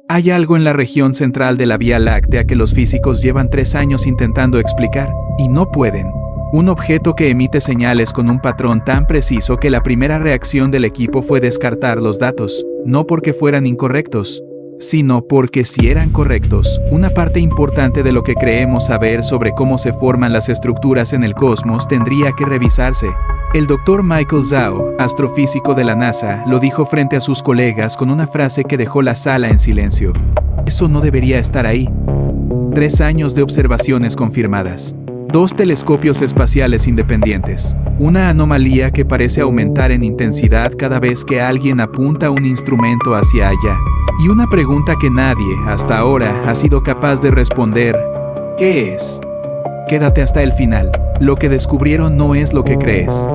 Hay algo en la región central de la Vía Láctea que los físicos llevan 3 años intentando explicar, y no pueden. Un objeto que emite señales con un patrón tan preciso que la primera reacción del equipo fue descartar los datos, no porque fueran incorrectos, sino porque si eran correctos, una parte importante de lo que creemos saber sobre cómo se forman las estructuras en el cosmos tendría que revisarse. El Dr. Michael Zhao, astrofísico de la NASA, lo dijo frente a sus colegas con una frase que dejó la sala en silencio. Eso no debería estar ahí. 3 años de observaciones confirmadas. 2 telescopios espaciales independientes. Una anomalía que parece aumentar en intensidad cada vez que alguien apunta un instrumento hacia allá. Y una pregunta que nadie, hasta ahora, ha sido capaz de responder. ¿Qué es? Quédate hasta el final. Lo que descubrieron no es lo que crees.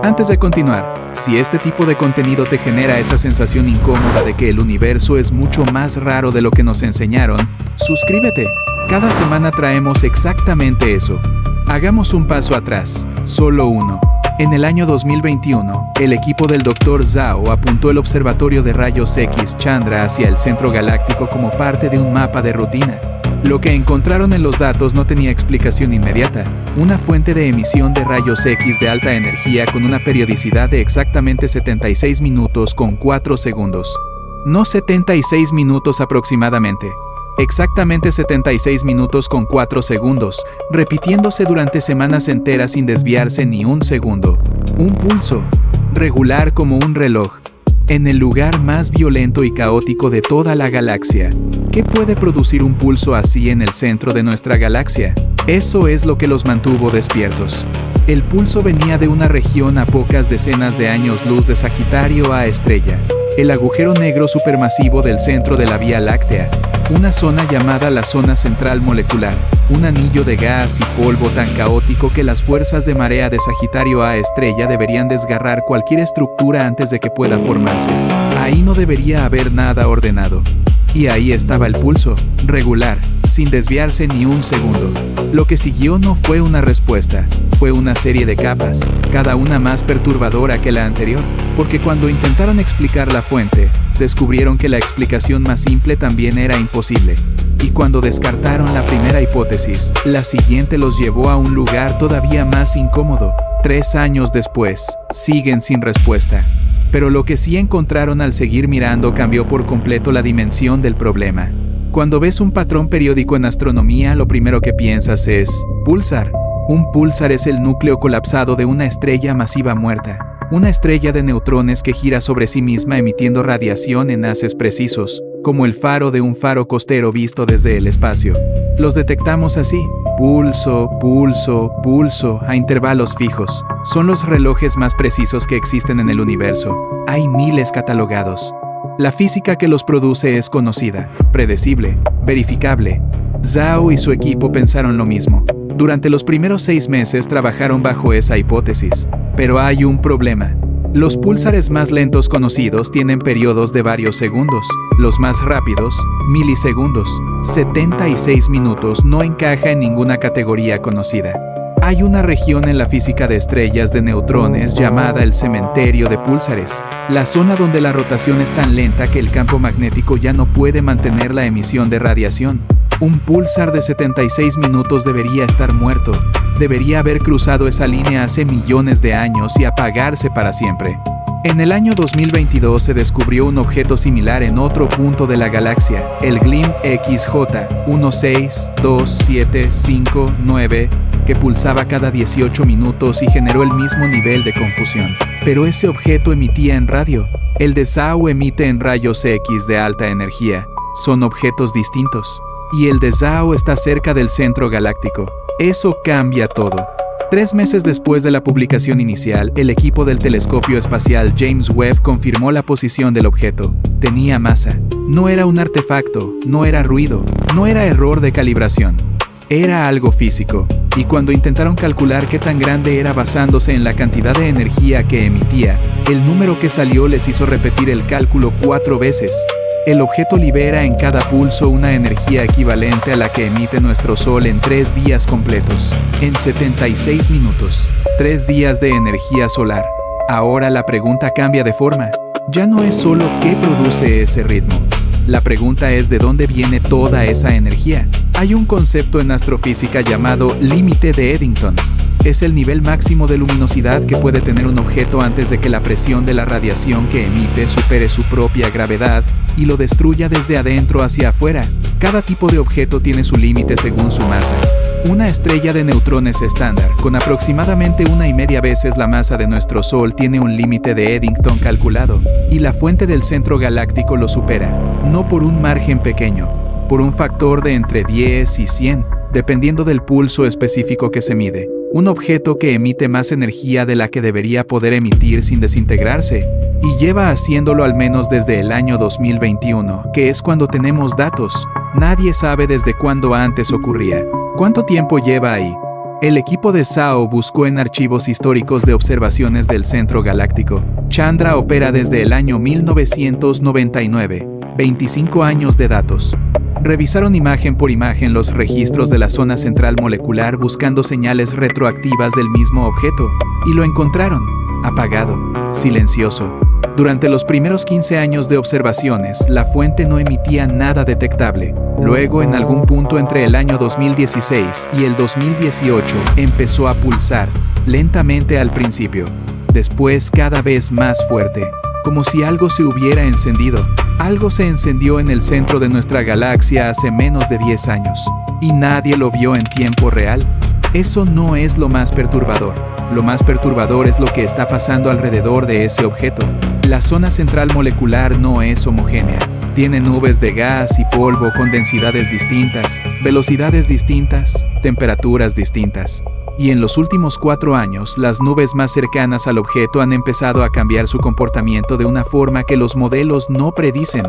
Antes de continuar, si este tipo de contenido te genera esa sensación incómoda de que el universo es mucho más raro de lo que nos enseñaron, suscríbete. Cada semana traemos exactamente eso. Hagamos un paso atrás, solo uno. En el año 2021, el equipo del Dr. Zhao apuntó el observatorio de rayos X Chandra hacia el centro galáctico como parte de un mapa de rutina. Lo que encontraron en los datos no tenía explicación inmediata. Una fuente de emisión de rayos X de alta energía con una periodicidad de exactamente 76 minutos con 4 segundos. No 76 minutos aproximadamente. Exactamente 76 minutos con 4 segundos, repitiéndose durante semanas enteras sin desviarse ni un segundo. Un pulso, regular como un reloj, en el lugar más violento y caótico de toda la galaxia. ¿Qué puede producir un pulso así en el centro de nuestra galaxia? Eso es lo que los mantuvo despiertos. El pulso venía de una región a pocas decenas de años luz de Sagitario A Estrella, el agujero negro supermasivo del centro de la Vía Láctea, una zona llamada la zona central molecular, un anillo de gas y polvo tan caótico que las fuerzas de marea de Sagitario A Estrella deberían desgarrar cualquier estructura antes de que pueda formarse. Ahí no debería haber nada ordenado. Y ahí estaba el pulso, regular, sin desviarse ni un segundo. Lo que siguió no fue una respuesta, fue una serie de capas, cada una más perturbadora que la anterior, porque cuando intentaron explicar la fuente, descubrieron que la explicación más simple también era imposible. Y cuando descartaron la primera hipótesis, la siguiente los llevó a un lugar todavía más incómodo. 3 años después, siguen sin respuesta. Pero lo que sí encontraron al seguir mirando cambió por completo la dimensión del problema. Cuando ves un patrón periódico en astronomía, lo primero que piensas es pulsar. Un pulsar es el núcleo colapsado de una estrella masiva muerta. Una estrella de neutrones que gira sobre sí misma emitiendo radiación en haces precisos, como el faro de un faro costero visto desde el espacio. Los detectamos así. Pulso, pulso, pulso, a intervalos fijos. Son los relojes más precisos que existen en el universo. Hay miles catalogados. La física que los produce es conocida, predecible, verificable. Zhao y su equipo pensaron lo mismo. Durante los primeros 6 meses trabajaron bajo esa hipótesis. Pero hay un problema. Los púlsares más lentos conocidos tienen periodos de varios segundos. Los más rápidos, milisegundos. 76 minutos no encaja en ninguna categoría conocida. Hay una región en la física de estrellas de neutrones llamada el cementerio de púlsares, la zona donde la rotación es tan lenta que el campo magnético ya no puede mantener la emisión de radiación. Un púlsar de 76 minutos debería estar muerto. Debería haber cruzado esa línea hace millones de años y apagarse para siempre. En el año 2022 se descubrió un objeto similar en otro punto de la galaxia, el GLIM XJ 16275-9, que pulsaba cada 18 minutos y generó el mismo nivel de confusión. Pero ese objeto emitía en radio. El de Zhao emite en rayos X de alta energía. Son objetos distintos. Y el de Zhao está cerca del centro galáctico. Eso cambia todo. 3 meses después de la publicación inicial, el equipo del telescopio espacial James Webb confirmó la posición del objeto. Tenía masa. No era un artefacto, no era ruido, no era error de calibración. Era algo físico. Y cuando intentaron calcular qué tan grande era basándose en la cantidad de energía que emitía, el número que salió les hizo repetir el cálculo 4 veces. El objeto libera en cada pulso una energía equivalente a la que emite nuestro Sol en 3 días completos, en 76 minutos. 3 días de energía solar. Ahora la pregunta cambia de forma. Ya no es solo qué produce ese ritmo. La pregunta es de dónde viene toda esa energía. Hay un concepto en astrofísica llamado límite de Eddington. Es el nivel máximo de luminosidad que puede tener un objeto antes de que la presión de la radiación que emite supere su propia gravedad y lo destruya desde adentro hacia afuera. Cada tipo de objeto tiene su límite según su masa. Una estrella de neutrones estándar, con aproximadamente 1,5 veces la masa de nuestro Sol, tiene un límite de Eddington calculado, y la fuente del centro galáctico lo supera, no por un margen pequeño, por un factor de entre 10 y 100, dependiendo del pulso específico que se mide. Un objeto que emite más energía de la que debería poder emitir sin desintegrarse, y lleva haciéndolo al menos desde el año 2021, que es cuando tenemos datos. Nadie sabe desde cuándo antes ocurría. ¿Cuánto tiempo lleva ahí? El equipo de SAO buscó en archivos históricos de observaciones del centro galáctico. Chandra opera desde el año 1999, 25 años de datos. Revisaron imagen por imagen los registros de la zona central molecular buscando señales retroactivas del mismo objeto, y lo encontraron, apagado, silencioso. Durante los primeros 15 años de observaciones, la fuente no emitía nada detectable. Luego, en algún punto entre el año 2016 y el 2018, empezó a pulsar, lentamente al principio. Después cada vez más fuerte, como si algo se hubiera encendido. Algo se encendió en el centro de nuestra galaxia hace menos de 10 años, y nadie lo vio en tiempo real. Eso no es lo más perturbador. Lo más perturbador es lo que está pasando alrededor de ese objeto. La zona central molecular no es homogénea. Tiene nubes de gas y polvo con densidades distintas, velocidades distintas, temperaturas distintas. Y en los últimos 4 años, las nubes más cercanas al objeto han empezado a cambiar su comportamiento de una forma que los modelos no predicen.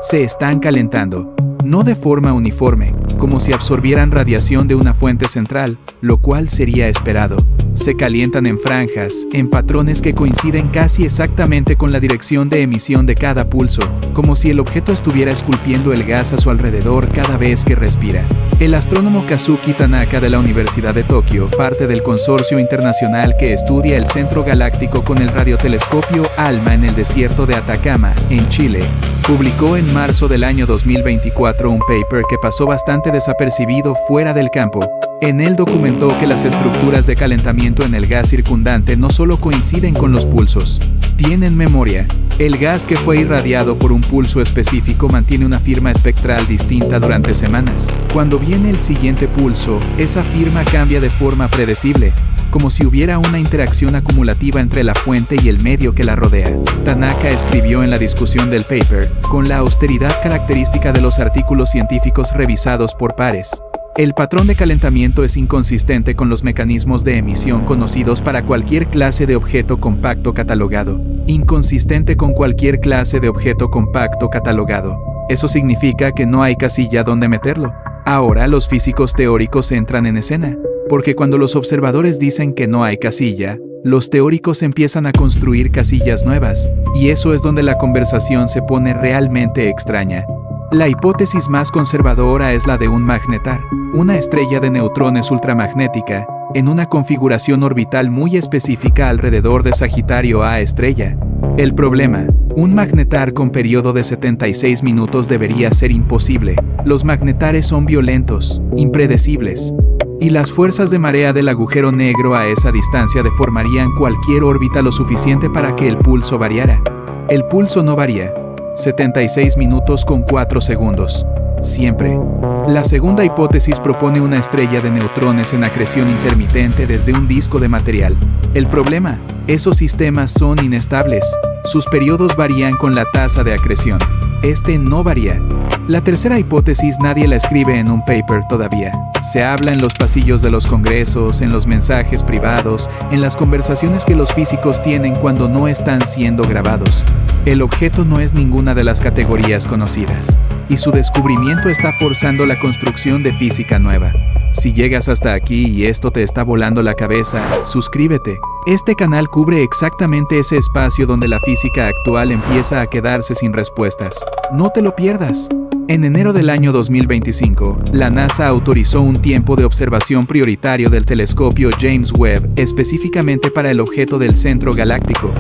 Se están calentando, no de forma uniforme, como si absorbieran radiación de una fuente central, lo cual sería esperado. Se calientan en franjas, en patrones que coinciden casi exactamente con la dirección de emisión de cada pulso, como si el objeto estuviera esculpiendo el gas a su alrededor cada vez que respira. El astrónomo Kazuki Tanaka de la Universidad de Tokio, parte del consorcio internacional que estudia el centro galáctico con el radiotelescopio ALMA en el desierto de Atacama, en Chile, publicó en marzo del año 2024 un paper que pasó bastante desapercibido fuera del campo. En él documentó que las estructuras de calentamiento en el gas circundante no solo coinciden con los pulsos, tienen memoria. El gas que fue irradiado por un pulso específico mantiene una firma espectral distinta durante semanas. Cuando viene el siguiente pulso, esa firma cambia de forma predecible, como si hubiera una interacción acumulativa entre la fuente y el medio que la rodea. Tanaka escribió en la discusión del paper, con la austeridad característica de los artículos científicos revisados por pares. El patrón de calentamiento es inconsistente con los mecanismos de emisión conocidos para cualquier clase de objeto compacto catalogado. Inconsistente con cualquier clase de objeto compacto catalogado. Eso significa que no hay casilla donde meterlo. Ahora los físicos teóricos entran en escena, porque cuando los observadores dicen que no hay casilla, los teóricos empiezan a construir casillas nuevas, y eso es donde la conversación se pone realmente extraña. La hipótesis más conservadora es la de un magnetar, una estrella de neutrones ultramagnética, en una configuración orbital muy específica alrededor de Sagitario A estrella. El problema, un magnetar con periodo de 76 minutos debería ser imposible. Los magnetares son violentos, impredecibles, y las fuerzas de marea del agujero negro a esa distancia deformarían cualquier órbita lo suficiente para que el pulso variara. El pulso no varía. 76 minutos con 4 segundos. Siempre. La segunda hipótesis propone una estrella de neutrones en acreción intermitente desde un disco de material. El problema, esos sistemas son inestables. Sus periodos varían con la tasa de acreción. Este no varía. La tercera hipótesis nadie la escribe en un paper todavía. Se habla en los pasillos de los congresos, en los mensajes privados, en las conversaciones que los físicos tienen cuando no están siendo grabados. El objeto no es ninguna de las categorías conocidas, y su descubrimiento está forzando la construcción de física nueva. Si llegas hasta aquí y esto te está volando la cabeza, suscríbete. Este canal cubre exactamente ese espacio donde la física actual empieza a quedarse sin respuestas. No te lo pierdas. En enero del año 2025, la NASA autorizó un tiempo de observación prioritario del telescopio James Webb específicamente para el objeto del centro galáctico.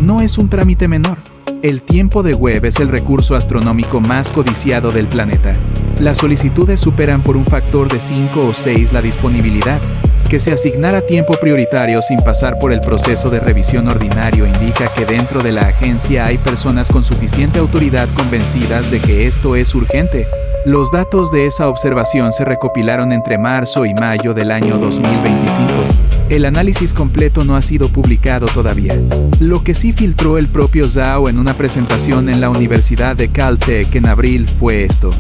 No es un trámite menor. El tiempo de Webb es el recurso astronómico más codiciado del planeta. Las solicitudes superan por un factor de 5 o 6 la disponibilidad. Que se asignara tiempo prioritario sin pasar por el proceso de revisión ordinario indica que dentro de la agencia hay personas con suficiente autoridad convencidas de que esto es urgente. Los datos de esa observación se recopilaron entre marzo y mayo del año 2025. El análisis completo no ha sido publicado todavía. Lo que sí filtró el propio Zhao en una presentación en la Universidad de Caltech en abril fue esto.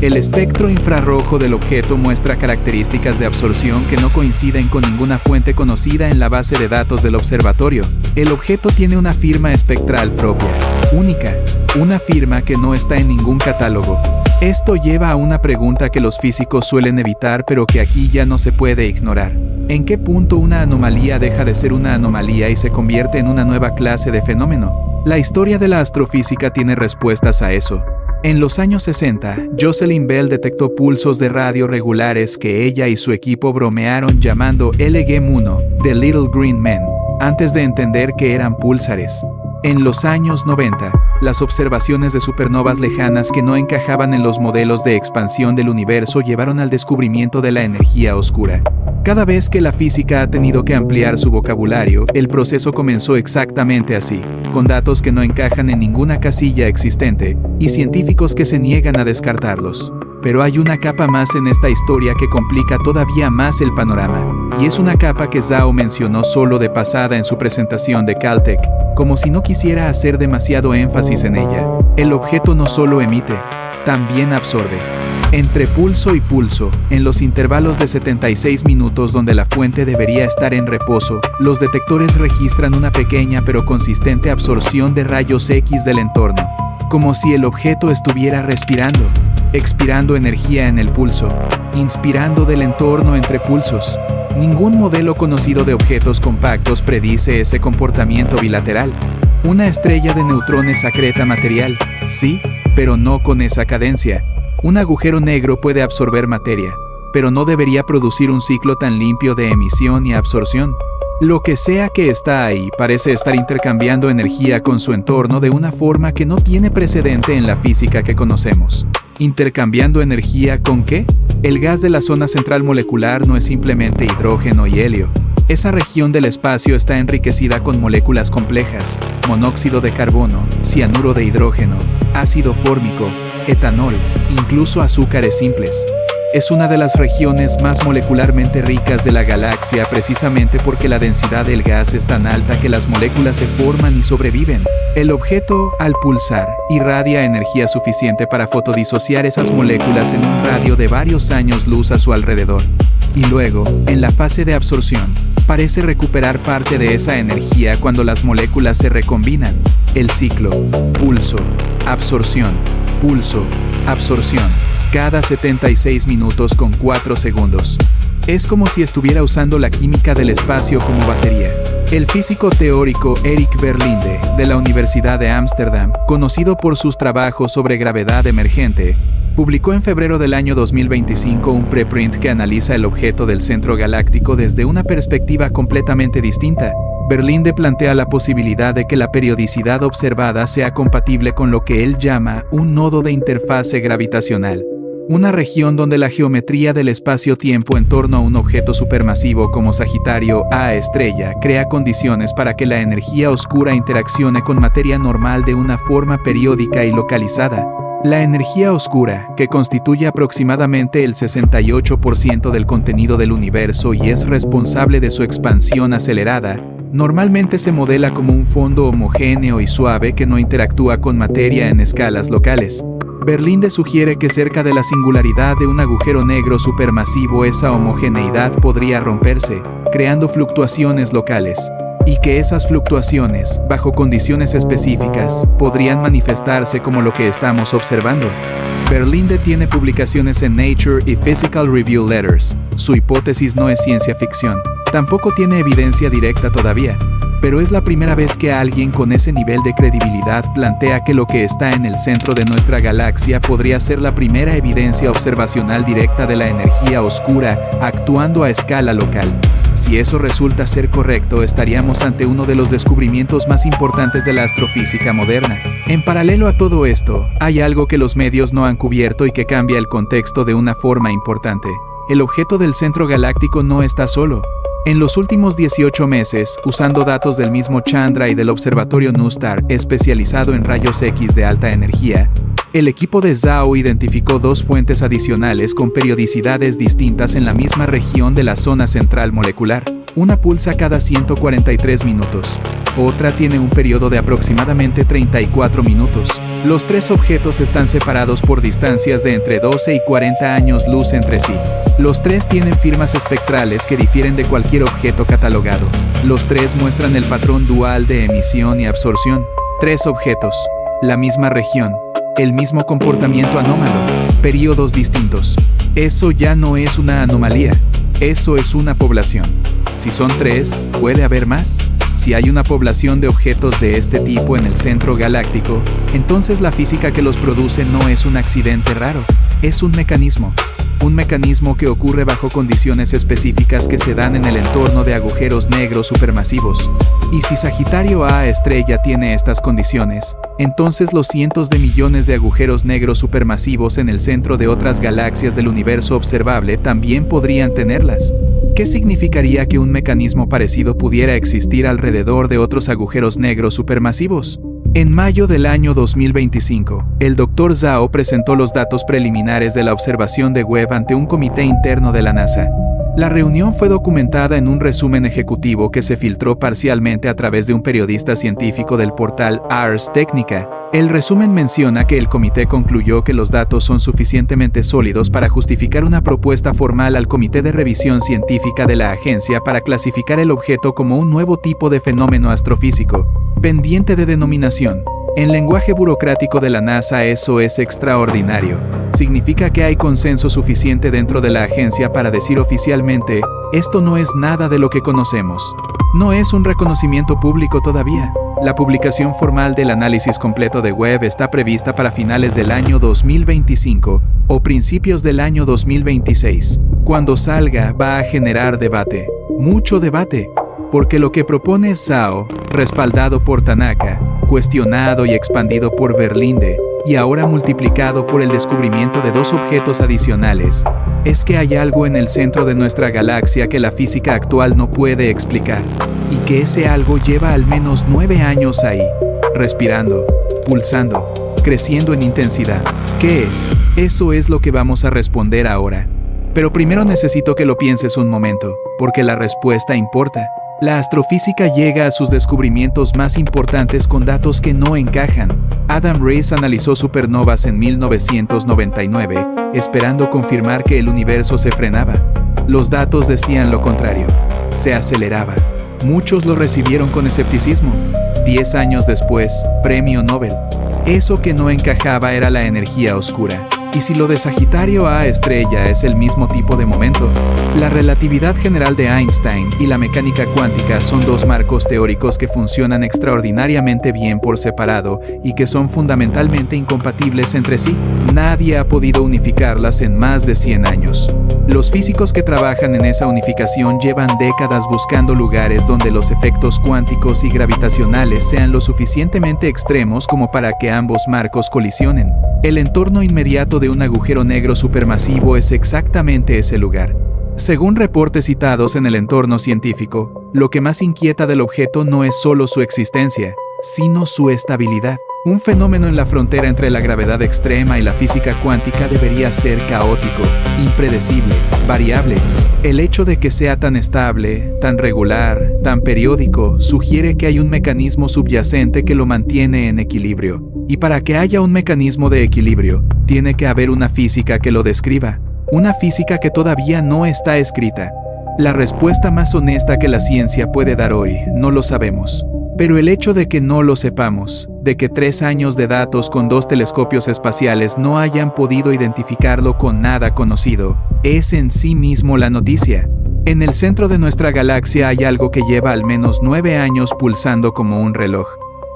El espectro infrarrojo del objeto muestra características de absorción que no coinciden con ninguna fuente conocida en la base de datos del observatorio. El objeto tiene una firma espectral propia, única, una firma que no está en ningún catálogo. Esto lleva a una pregunta que los físicos suelen evitar pero que aquí ya no se puede ignorar. ¿En qué punto una anomalía deja de ser una anomalía y se convierte en una nueva clase de fenómeno? La historia de la astrofísica tiene respuestas a eso. En los años 60, Jocelyn Bell detectó pulsos de radio regulares que ella y su equipo bromearon llamando LGM1, The Little Green Men, antes de entender que eran púlsares. En los años 90, las observaciones de supernovas lejanas que no encajaban en los modelos de expansión del universo llevaron al descubrimiento de la energía oscura. Cada vez que la física ha tenido que ampliar su vocabulario, el proceso comenzó exactamente así, con datos que no encajan en ninguna casilla existente, y científicos que se niegan a descartarlos. Pero hay una capa más en esta historia que complica todavía más el panorama, y es una capa que Zhao mencionó solo de pasada en su presentación de Caltech, como si no quisiera hacer demasiado énfasis en ella. El objeto no solo emite, también absorbe. Entre pulso y pulso, en los intervalos de 76 minutos donde la fuente debería estar en reposo, los detectores registran una pequeña pero consistente absorción de rayos X del entorno, como si el objeto estuviera respirando, expirando energía en el pulso, inspirando del entorno entre pulsos. Ningún modelo conocido de objetos compactos predice ese comportamiento bilateral. Una estrella de neutrones acreta material, sí, pero no con esa cadencia. Un agujero negro puede absorber materia, pero no debería producir un ciclo tan limpio de emisión y absorción. Lo que sea que está ahí parece estar intercambiando energía con su entorno de una forma que no tiene precedente en la física que conocemos. ¿Intercambiando energía con qué? El gas de la zona central molecular no es simplemente hidrógeno y helio. Esa región del espacio está enriquecida con moléculas complejas, monóxido de carbono, cianuro de hidrógeno, ácido fórmico, etanol, incluso azúcares simples. Es una de las regiones más molecularmente ricas de la galaxia precisamente porque la densidad del gas es tan alta que las moléculas se forman y sobreviven. El objeto, al pulsar, irradia energía suficiente para fotodisociar esas moléculas en un radio de varios años luz a su alrededor. Y luego, en la fase de absorción, parece recuperar parte de esa energía cuando las moléculas se recombinan. El ciclo, pulso, absorción, pulso, absorción, cada 76 minutos con 4 segundos. Es como si estuviera usando la química del espacio como batería. El físico teórico Erik Berlinde, de la Universidad de Ámsterdam, conocido por sus trabajos sobre gravedad emergente, publicó en febrero del año 2025 un preprint que analiza el objeto del centro galáctico desde una perspectiva completamente distinta. Berlinde plantea la posibilidad de que la periodicidad observada sea compatible con lo que él llama un nodo de interfase gravitacional. Una región donde la geometría del espacio-tiempo en torno a un objeto supermasivo como Sagitario A estrella crea condiciones para que la energía oscura interaccione con materia normal de una forma periódica y localizada. La energía oscura, que constituye aproximadamente el 68% del contenido del universo y es responsable de su expansión acelerada, normalmente se modela como un fondo homogéneo y suave que no interactúa con materia en escalas locales. Berlinde sugiere que cerca de la singularidad de un agujero negro supermasivo esa homogeneidad podría romperse, creando fluctuaciones locales, y que esas fluctuaciones, bajo condiciones específicas, podrían manifestarse como lo que estamos observando. Berlinde tiene publicaciones en Nature y Physical Review Letters. Su hipótesis no es ciencia ficción. Tampoco tiene evidencia directa todavía, pero es la primera vez que alguien con ese nivel de credibilidad plantea que lo que está en el centro de nuestra galaxia podría ser la primera evidencia observacional directa de la energía oscura actuando a escala local. Si eso resulta ser correcto, estaríamos ante uno de los descubrimientos más importantes de la astrofísica moderna. En paralelo a todo esto, hay algo que los medios no han cubierto y que cambia el contexto de una forma importante. El objeto del centro galáctico no está solo. En los últimos 18 meses, usando datos del mismo Chandra y del observatorio NuSTAR, especializado en rayos X de alta energía, el equipo de Zhao identificó dos fuentes adicionales con periodicidades distintas en la misma región de la zona central molecular. Una pulsa cada 143 minutos. Otra tiene un periodo de aproximadamente 34 minutos. Los tres objetos están separados por distancias de entre 12 y 40 años luz entre sí. Los tres tienen firmas espectrales que difieren de cualquier objeto catalogado. Los tres muestran el patrón dual de emisión y absorción. Tres objetos, la misma región, el mismo comportamiento anómalo, periodos distintos. Eso ya no es una anomalía, eso es una población. Si son tres, ¿puede haber más? Si hay una población de objetos de este tipo en el centro galáctico, entonces la física que los produce no es un accidente raro, es un mecanismo. Un mecanismo que ocurre bajo condiciones específicas que se dan en el entorno de agujeros negros supermasivos. Y si Sagitario A estrella tiene estas condiciones, entonces los cientos de millones de agujeros negros supermasivos en el centro de otras galaxias del universo observable también podrían tenerlas. ¿Qué significaría que un mecanismo parecido pudiera existir alrededor de otros agujeros negros supermasivos? En mayo del año 2025, el Dr. Zhao presentó los datos preliminares de la observación de Webb ante un comité interno de la NASA. La reunión fue documentada en un resumen ejecutivo que se filtró parcialmente a través de un periodista científico del portal Ars Technica. El resumen menciona que el comité concluyó que los datos son suficientemente sólidos para justificar una propuesta formal al Comité de Revisión Científica de la agencia para clasificar el objeto como un nuevo tipo de fenómeno astrofísico, pendiente de denominación. En lenguaje burocrático de la NASA, eso es extraordinario. Significa que hay consenso suficiente dentro de la agencia para decir oficialmente, esto no es nada de lo que conocemos. No es un reconocimiento público todavía. La publicación formal del análisis completo de Webb está prevista para finales del año 2025 o principios del año 2026. Cuando salga, va a generar debate. Mucho debate. Porque lo que propone Zhao, respaldado por Tanaka, cuestionado y expandido por Verlinde, y ahora multiplicado por el descubrimiento de dos objetos adicionales, es que hay algo en el centro de nuestra galaxia que la física actual no puede explicar, y que ese algo lleva al menos 9 años ahí, respirando, pulsando, creciendo en intensidad. ¿Qué es? Eso es lo que vamos a responder ahora. Pero primero necesito que lo pienses un momento, porque la respuesta importa. La astrofísica llega a sus descubrimientos más importantes con datos que no encajan. Adam Riess analizó supernovas en 1999, esperando confirmar que el universo se frenaba. Los datos decían lo contrario. Se aceleraba. Muchos lo recibieron con escepticismo. 10 años después, premio Nobel. Eso que no encajaba era la energía oscura. Y si lo de Sagitario A estrella es el mismo tipo de momento, la relatividad general de Einstein y la mecánica cuántica son dos marcos teóricos que funcionan extraordinariamente bien por separado y que son fundamentalmente incompatibles entre sí. Nadie ha podido unificarlas en más de 100 años. Los físicos que trabajan en esa unificación llevan décadas buscando lugares donde los efectos cuánticos y gravitacionales sean lo suficientemente extremos como para que ambos marcos colisionen. El entorno inmediato de un agujero negro supermasivo es exactamente ese lugar. Según reportes citados en el entorno científico, lo que más inquieta del objeto no es solo su existencia, sino su estabilidad. Un fenómeno en la frontera entre la gravedad extrema y la física cuántica debería ser caótico, impredecible, variable. El hecho de que sea tan estable, tan regular, tan periódico, sugiere que hay un mecanismo subyacente que lo mantiene en equilibrio. Y para que haya un mecanismo de equilibrio, tiene que haber una física que lo describa. Una física que todavía no está escrita. La respuesta más honesta que la ciencia puede dar hoy, no lo sabemos. Pero el hecho de que no lo sepamos, de que 3 años de datos con 2 telescopios espaciales no hayan podido identificarlo con nada conocido, es en sí mismo la noticia. En el centro de nuestra galaxia hay algo que lleva al menos 9 años pulsando como un reloj,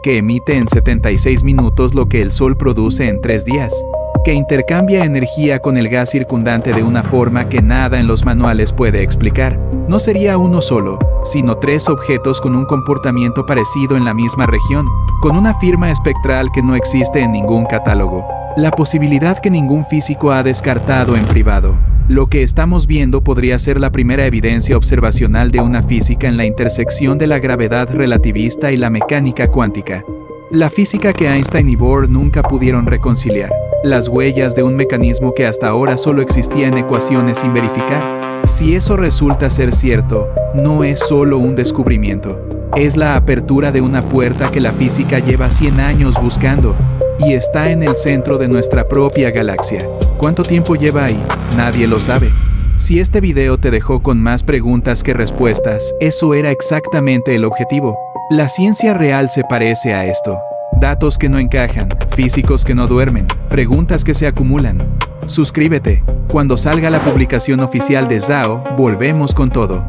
que emite en 76 minutos lo que el Sol produce en 3 días. que intercambia energía con el gas circundante de una forma que nada en los manuales puede explicar. No sería uno solo, sino 3 objetos con un comportamiento parecido en la misma región, con una firma espectral que no existe en ningún catálogo. La posibilidad que ningún físico ha descartado en privado. Lo que estamos viendo podría ser la primera evidencia observacional de una física en la intersección de la gravedad relativista y la mecánica cuántica. La física que Einstein y Bohr nunca pudieron reconciliar. Las huellas de un mecanismo que hasta ahora solo existía en ecuaciones sin verificar. Si eso resulta ser cierto, no es solo un descubrimiento. Es la apertura de una puerta que la física lleva 100 años buscando, y está en el centro de nuestra propia galaxia. ¿Cuánto tiempo lleva ahí? Nadie lo sabe. Si este video te dejó con más preguntas que respuestas, eso era exactamente el objetivo. La ciencia real se parece a esto. Datos que no encajan, físicos que no duermen, preguntas que se acumulan. Suscríbete. Cuando salga la publicación oficial de Zhao, volvemos con todo.